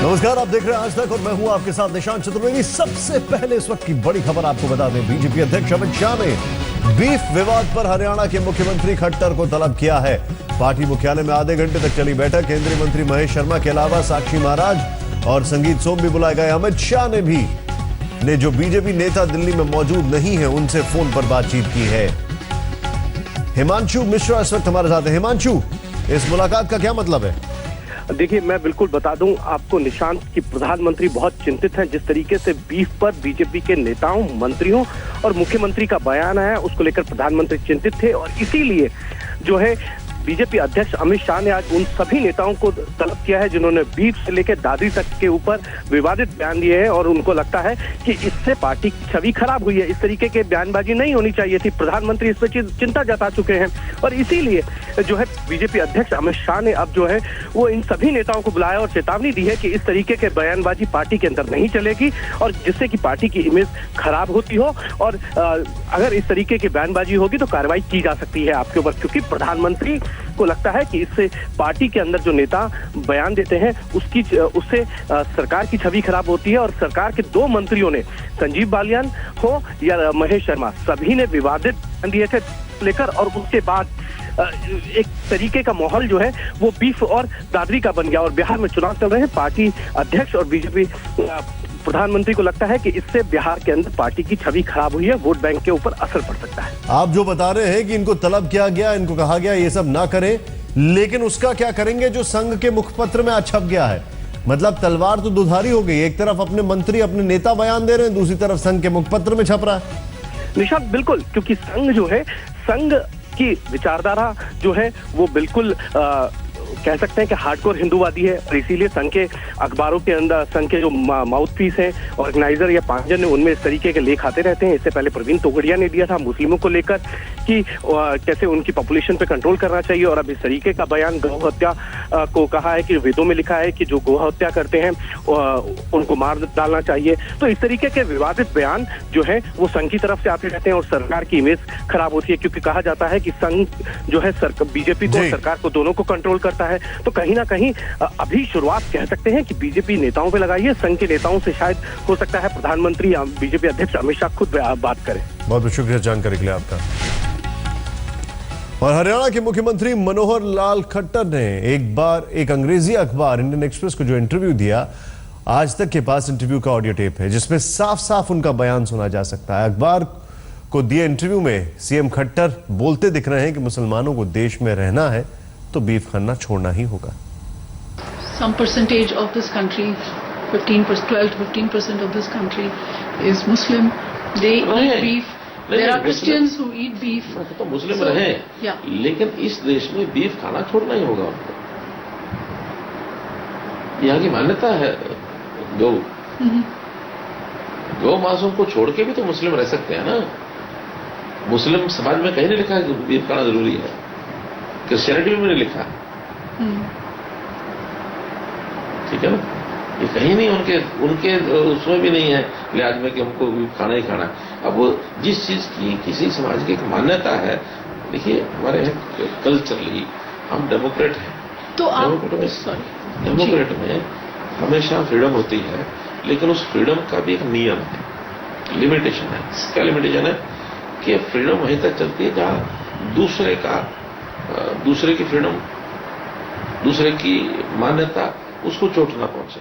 नमस्कार, आप देख रहे हैं आज तक और मैं हूं आपके साथ निशांत चतुर्वेदी। सबसे पहले इस वक्त की बड़ी खबर आपको बता दें, बीजेपी अध्यक्ष अमित शाह ने बीफ विवाद पर हरियाणा के मुख्यमंत्री खट्टर को तलब किया है। पार्टी मुख्यालय में आधे घंटे तक चली बैठक। केंद्रीय मंत्री महेश शर्मा के अलावा साक्षी महाराज और संगीत सोम भी बुलाए गए। अमित शाह ने जो बीजेपी नेता दिल्ली में मौजूद नहीं है उनसे फोन पर बातचीत की है। हिमांशु मिश्रा इस वक्त हमारे साथ है। हिमांशु, इस मुलाकात का क्या मतलब है? देखिए, मैं बिल्कुल बता दूं आपको निशांत की प्रधानमंत्री बहुत चिंतित हैं। जिस तरीके से बीफ पर बीजेपी के नेताओं, मंत्रियों और मुख्यमंत्री का बयान आया, उसको लेकर प्रधानमंत्री चिंतित थे और इसीलिए जो है बीजेपी अध्यक्ष अमित शाह ने आज उन सभी नेताओं को तलब किया है जिन्होंने बीफ से लेकर दादरी तक के ऊपर विवादित बयान दिए हैं और उनको लगता है कि इससे पार्टी की छवि खराब हुई है। इस तरीके के बयानबाजी नहीं होनी चाहिए थी। प्रधानमंत्री इस पर चिंता जता चुके हैं और इसीलिए जो है बीजेपी अध्यक्ष अमित शाह ने अब जो है वो इन सभी नेताओं को बुलाया और चेतावनी दी है कि इस तरीके के बयानबाजी पार्टी के अंदर नहीं चलेगी और जिससे कि पार्टी की इमेज खराब होती हो और अगर इस तरीके की बयानबाजी होगी तो कार्रवाई की जा सकती है आपके ऊपर, क्योंकि प्रधानमंत्री को लगता है कि इससे पार्टी के अंदर जो नेता बयान देते हैं उससे सरकार की छवि खराब होती है। और सरकार के दो मंत्रियों ने, संजीव बालियान हो या महेश शर्मा, सभी ने विवादित बयान दिए थे लेकर और उसके बाद एक तरीके का माहौल जो है वो बीफ और दादरी का बन गया। और बिहार में चुनाव चल रहे हैं। पार्टी अध्यक्ष और बीजेपी प्रधानमंत्री को लगता है कि इससे बिहार के अंदर पार्टी की छवि खराब हुई है, वोट बैंक के ऊपर असर पड़ सकता है। आप जो बता रहे हैं कि इनको तलब किया गया, इनको कहा गया ये सब ना करें, लेकिन उसका क्या करेंगे जो संघ के मुखपत्र में छप गया है? मतलब तलवार तो दुधारी हो गई। एक तरफ अपने मंत्री, अपने नेता बयान दे रहे हैं, दूसरी तरफ संघ के मुखपत्र में छप रहा है। निशांत, बिल्कुल, क्योंकि संघ की विचारधारा जो है वो बिल्कुल कह सकते हैं कि हार्डकोर हिंदूवादी है और इसीलिए संघ के अखबारों के अंदर संघ के जो माउथपीस हैं, ऑर्गेनाइजर या पांचजन ने, उनमें इस तरीके के लेख आते रहते हैं। इससे पहले प्रवीण तोगड़िया ने दिया था मुस्लिमों को लेकर कि कैसे उनकी पॉपुलेशन पे कंट्रोल करना चाहिए और अब इस तरीके का बयान गौ हत्या को कहा है कि वेदों में लिखा है कि जो गौ हत्या करते हैं उनको मार डालना चाहिए। तो इस तरीके के विवादित बयान जो है वो संघ की तरफ से आते रहते हैं और सरकार की इमेज खराब होती है, क्योंकि कहा जाता है कि संघ जो है बीजेपी को, सरकार को, दोनों को कंट्रोल करता है। तो कहीं ना कहीं अभी शुरुआत कह सकते हैं कि बीजेपी नेताओं पे लगाई है। संघ के नेताओं से शायद हो सकता है प्रधानमंत्री या बीजेपी अध्यक्ष अमित शाह खुद बात करें। बहुत बहुत शुक्रिया जानकारी के लिए आपका। और हरियाणा के मुख्यमंत्री मनोहर लाल खट्टर ने एक अंग्रेजी अखबार इंडियन एक्सप्रेस को जो इंटरव्यू दिया, आज तक के पास इंटरव्यू का ऑडियो टेप है जिसमें साफ साफ उनका बयान सुना जा सकता है। अखबार को दिए इंटरव्यू में सीएम खट्टर बोलते दिख रहे हैं कि मुसलमानों को देश में रहना है तो बीफ खाना छोड़ना ही होगा। Some percentage of this country, 15%, 12 to 15% of this country is Muslim. They eat beef. There are Christians who eat beef. तो मुस्लिम रहे, लेकिन इस देश में बीफ खाना छोड़ना ही होगा उनको। यहाँ की मान्यता है गौ मांसों को छोड़ के भी तो मुस्लिम रह सकते हैं ना। मुस्लिम समाज में कहीं नहीं लिखा है कि बीफ खाना जरूरी है। क्रिश्चियनिटी में नहीं लिखा, ठीक है ना। ये कहीं नहीं उनके उसमें भी नहीं है लिहाज में कि हमको खाना ही खाना। अब वो जिस चीज की किसी समाज की एक मान्यता है, देखिए हमारे यहाँ कल्चरली हम डेमोक्रेट हैं, तो डेमोक्रेट में हमेशा फ्रीडम होती है, लेकिन उस फ्रीडम का भी एक नियम है, लिमिटेशन है। क्या लिमिटेशन है? कि फ्रीडम वहीं तक चलती है जहां दूसरे की फ्रीडम, दूसरे की मान्यता उसको चोट ना पहुंचे।